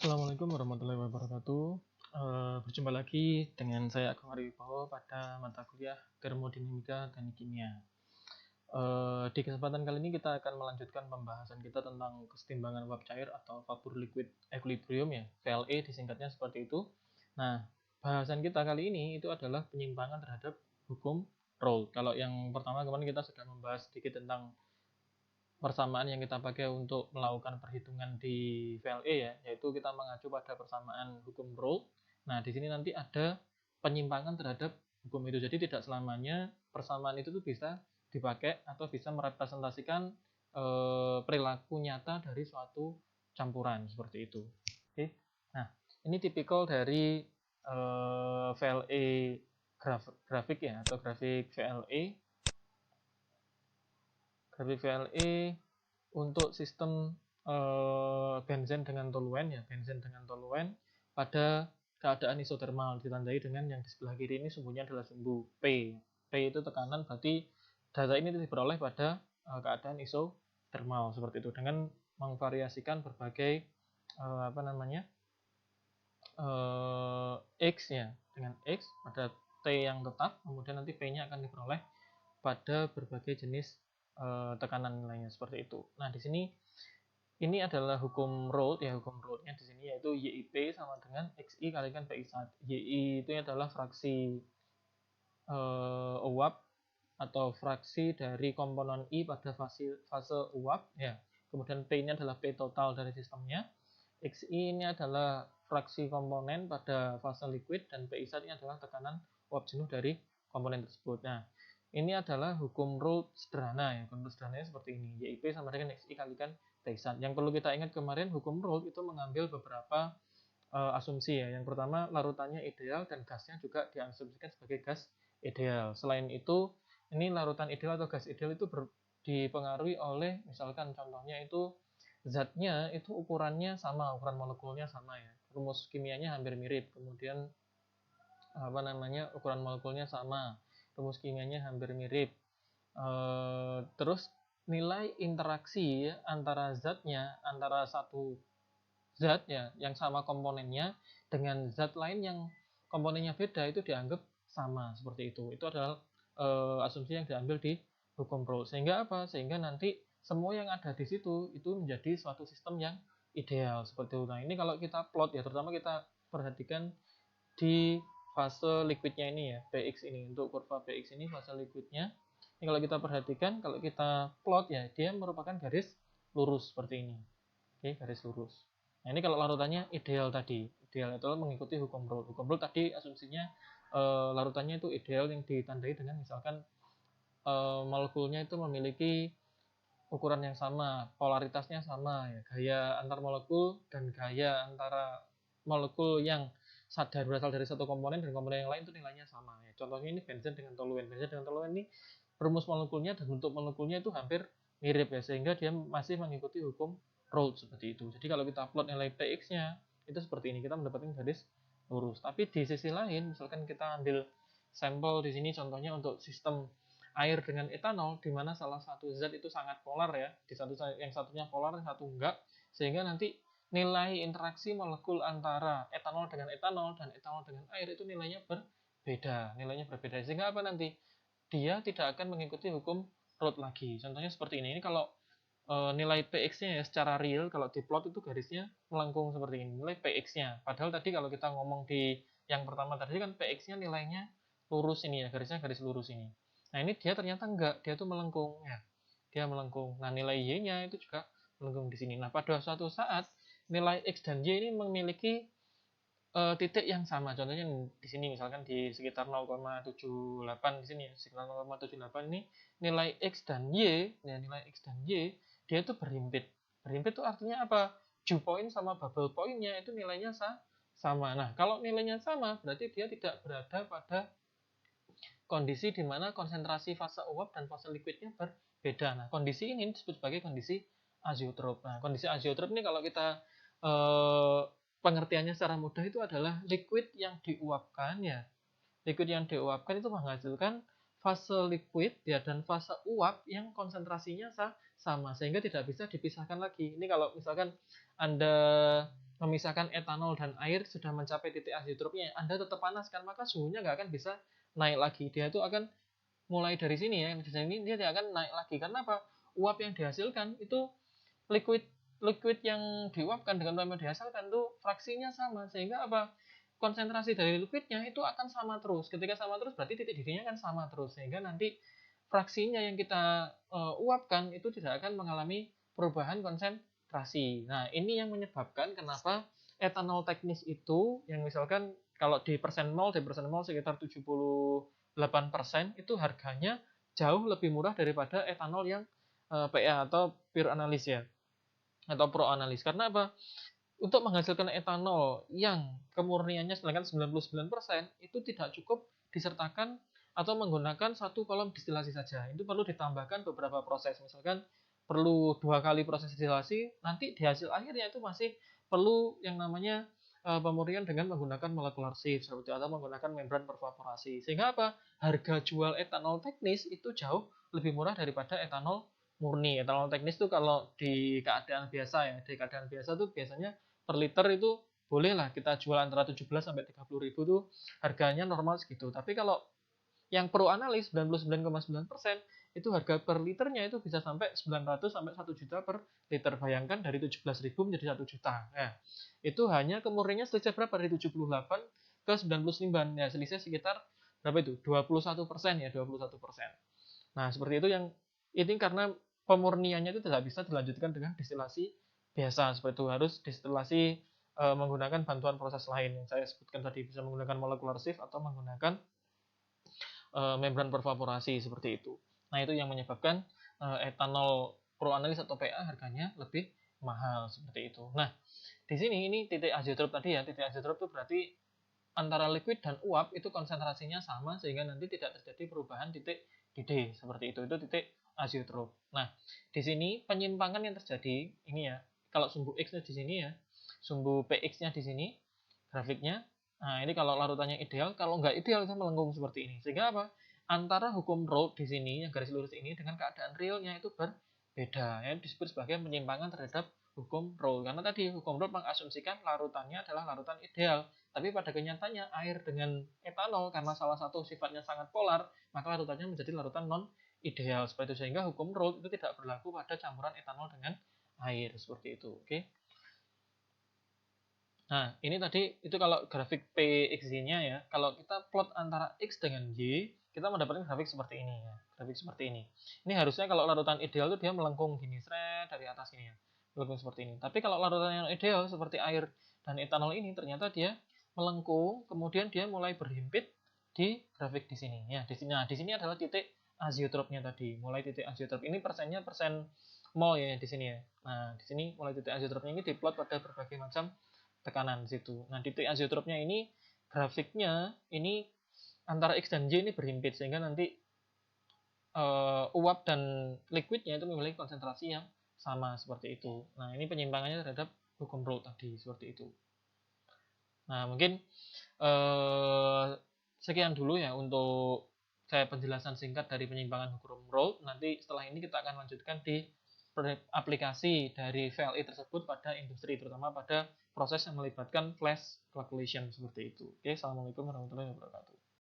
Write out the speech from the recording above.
Assalamualaikum warahmatullahi wabarakatuh. Berjumpa lagi dengan saya Agung Ariwibowo pada mata kuliah Termodinamika dan Kimia. Di kesempatan kali ini kita akan melanjutkan pembahasan kita tentang kesetimbangan uap cair atau vapor liquid equilibrium ya, VLE disingkatnya seperti itu. Nah, bahasan kita kali ini itu adalah penyimpangan terhadap hukum Raoult. Kalau yang pertama kemarin kita sudah membahas sedikit tentang persamaan yang kita pakai untuk melakukan perhitungan di VLE ya, yaitu kita mengacu pada persamaan hukum Raoult. Nah, di sini nanti ada penyimpangan terhadap hukum itu. Jadi tidak selamanya persamaan itu tuh bisa dipakai atau bisa merepresentasikan perilaku nyata dari suatu campuran seperti itu. Oke. Nah, ini tipikal dari VLE grafik ya, atau grafik VLE. Grafik VLE untuk sistem benzen dengan toluen ya, benzen dengan toluen pada keadaan isotermal ditandai dengan yang di sebelah kiri ini sumbunya adalah sumbu P. P itu tekanan, berarti data ini diperoleh pada keadaan isotermal seperti itu dengan memvariasikan berbagai X ya, dengan X pada T yang tetap, kemudian nanti P-nya akan diperoleh pada berbagai jenis tekanan nilainya seperti itu. Nah, di sini ini adalah hukum Raoult ya, hukum Raoult-nya di sini yaitu YIP sama dengan XI kalikan PI1. YI itu adalah fraksi uap atau fraksi dari komponen I pada fase uap ya. Kemudian P ini adalah P total dari sistemnya. XI ini adalah fraksi komponen pada fase liquid dan PI1 ini adalah tekanan uap jenuh dari komponen tersebut. Nah, ini adalah hukum Raoult sederhana ya. Hukum sederhananya seperti ini. YIP sama dengan XI kalikan PI1. Yang perlu kita ingat kemarin, hukum Raoult itu mengambil beberapa asumsi ya. Yang pertama, larutannya ideal dan gasnya juga diasumsikan sebagai gas ideal. Selain itu, ini larutan ideal atau gas ideal itu dipengaruhi oleh, misalkan contohnya itu zatnya itu ukurannya sama, ukuran molekulnya sama ya, rumus kimianya hampir mirip, kemudian ukuran molekulnya sama, rumus kimianya hampir mirip, terus nilai interaksi antara zatnya, antara satu zat ya yang sama komponennya dengan zat lain yang komponennya beda itu dianggap sama seperti itu. Itu adalah asumsi yang diambil di hukum Raoult. Sehingga apa? Sehingga nanti semua yang ada di situ itu menjadi suatu sistem yang ideal seperti itu. Nah, ini kalau kita plot ya, terutama kita perhatikan di fase liquidnya ini ya, Px ini, untuk kurva Px ini fase liquidnya. Ini kalau kita perhatikan, kalau kita plot ya, dia merupakan garis lurus seperti ini. Oke, garis lurus. Nah, ini kalau larutannya ideal tadi. Ideal itu mengikuti hukum Raoult. Hukum Raoult tadi asumsinya larutannya itu ideal yang ditandai dengan misalkan molekulnya itu memiliki ukuran yang sama, polaritasnya sama ya, gaya antar molekul dan gaya antara molekul yang berasal dari satu komponen dan komponen yang lain itu nilainya sama ya. Contohnya ini benzen dengan toluen. Benzen dengan toluen ini rumus molekulnya dan bentuk molekulnya itu hampir mirip ya, sehingga dia masih mengikuti hukum Raoult seperti itu. Jadi kalau kita plot nilai Px-nya itu seperti ini, kita mendapatkan garis lurus. Tapi di sisi lain, misalkan kita ambil sampel di sini contohnya untuk sistem air dengan etanol, di mana salah satu zat itu sangat polar ya, yang satunya polar, yang satu enggak, sehingga nanti nilai interaksi molekul antara etanol dengan etanol dan etanol dengan air itu nilainya berbeda, sehingga apa nanti? Dia tidak akan mengikuti hukum Raoult lagi. Contohnya seperti ini. Ini kalau nilai Px-nya ya secara real, kalau diplot itu garisnya melengkung seperti ini, nilai Px-nya. Padahal tadi kalau kita ngomong di yang pertama tadi kan Px-nya nilainya lurus ini ya, garisnya garis lurus ini. Nah, ini dia ternyata enggak, dia tuh melengkung ya. Dia melengkung. Nah, nilai Y-nya itu juga melengkung di sini. Nah, pada suatu saat nilai X dan Y ini memiliki titik yang sama. Contohnya di sini misalkan di sekitar 0,78 di sini ya, sekitar 0,78 ini nilai X dan Y, ya, nilai X dan Y dia itu berhimpit. Berhimpit itu artinya apa? Dew point sama bubble point-nya itu nilainya sama. Nah, kalau nilainya sama berarti dia tidak berada pada kondisi di mana konsentrasi fase uap dan fase liquidnya berbeda. Nah, kondisi ini disebut sebagai kondisi azeotrop. Nah, kondisi azeotrop ini kalau kita pengertiannya secara mudah itu adalah liquid yang diuapkan ya. Liquid yang diuapkan itu menghasilkan fase liquid ya dan fase uap yang konsentrasinya sama, sehingga tidak bisa dipisahkan lagi. Ini kalau misalkan Anda memisahkan etanol dan air sudah mencapai titik azeotropnya, Anda tetap panaskan, maka suhunya nggak akan bisa naik lagi. Dia itu akan mulai dari sini ya, di sini dia tidak akan naik lagi. Karena apa? Uap yang dihasilkan itu liquid yang diuapkan dengan uap yang dihasilkan itu fraksinya sama, sehingga apa? Konsentrasi dari liquidnya itu akan sama terus. Ketika sama terus berarti titik didihnya kan sama terus, sehingga nanti fraksinya yang kita uapkan itu tidak akan mengalami perubahan konsentrasi. Nah, ini yang menyebabkan kenapa etanol teknis itu yang misalkan kalau di persen mol sekitar 78% itu harganya jauh lebih murah daripada etanol yang PA atau pure analis ya, atau pro analis. Karena apa? Untuk menghasilkan etanol yang kemurniannya sedangkan 99% itu tidak cukup disertakan atau menggunakan satu kolom distilasi saja. Itu perlu ditambahkan beberapa proses. Misalkan perlu 2 kali proses distilasi, nanti di hasil akhirnya itu masih perlu yang namanya pemurnian dengan menggunakan molecular sieve seperti atau menggunakan membran pervaporasi. Sehingga apa? Harga jual etanol teknis itu jauh lebih murah daripada etanol murni. Etanol teknis itu kalau di keadaan biasa ya, di keadaan biasa tuh biasanya per liter itu bolehlah kita jual antara 17 sampai 30 ribu tuh harganya normal segitu. Tapi kalau yang pro analis 99,9% itu harga per liternya itu bisa sampai 900 sampai 1 juta per liter. Bayangkan dari 17.000 menjadi 1 juta. Nah, itu hanya kemurniannya selisih berapa? Dari 78 ke 99. Ya, selisih sekitar berapa itu? 21% ya, 21%. Nah, seperti itu yang ini karena pemurniannya itu tidak bisa dilanjutkan dengan destilasi biasa, seperti itu harus destilasi menggunakan bantuan proses lain yang saya sebutkan tadi, bisa menggunakan molecular sieve atau menggunakan membran pervaporasi seperti itu. Nah, itu yang menyebabkan etanol pro analis atau PA harganya lebih mahal seperti itu. Nah, di sini ini titik azeotrop tadi ya, titik azeotrop itu berarti antara liquid dan uap itu konsentrasinya sama sehingga nanti tidak terjadi perubahan titik didih seperti itu titik azeotrop. Nah, di sini penyimpangan yang terjadi ini ya, kalau sumbu X-nya di sini ya, sumbu PX-nya di sini grafiknya. Nah, ini kalau larutannya ideal, kalau nggak ideal itu melengkung seperti ini. Sehingga apa? Antara hukum Raoult di sini yang garis lurus ini dengan keadaan realnya itu berbeda. Ya, disebut sebagai penyimpangan terhadap hukum Raoult. Karena tadi hukum Raoult mengasumsikan larutannya adalah larutan ideal. Tapi pada kenyataannya air dengan etanol karena salah satu sifatnya sangat polar, maka larutannya menjadi larutan non ideal seperti itu, sehingga hukum Raoult itu tidak berlaku pada campuran etanol dengan air seperti itu. Oke. Nah, ini tadi itu kalau grafik PXY-nya ya. Kalau kita plot antara X dengan Y, kita mendapatkan grafik seperti ini ya. Grafik seperti ini. Ini harusnya kalau larutan ideal itu dia melengkung gini, seret dari atas ini ya. Melengkung seperti ini. Tapi kalau larutan yang ideal seperti air dan etanol ini ternyata dia melengkung, kemudian dia mulai berhimpit di grafik di sini ya. Di sini. Nah, di sini adalah titik azeotropnya tadi. Mulai titik azeotrop. Ini persennya persen mol ya di sini ya. Nah, di sini mulai titik azeotropnya ini diplot pada berbagai macam tekanan situ. Nah, titik azeotropnya ini grafiknya ini antara X dan Y ini berhimpit sehingga nanti uap dan liquidnya itu memiliki konsentrasi yang sama seperti itu. Nah, ini penyimpangannya terhadap hukum Raoult tadi seperti itu. Nah, mungkin sekian dulu ya untuk saya penjelasan singkat dari penyimpangan hukum Raoult. Nanti setelah ini kita akan lanjutkan di aplikasi dari VLE tersebut pada industri, terutama pada proses yang melibatkan flash calculation seperti itu. Oke, assalamualaikum warahmatullahi wabarakatuh.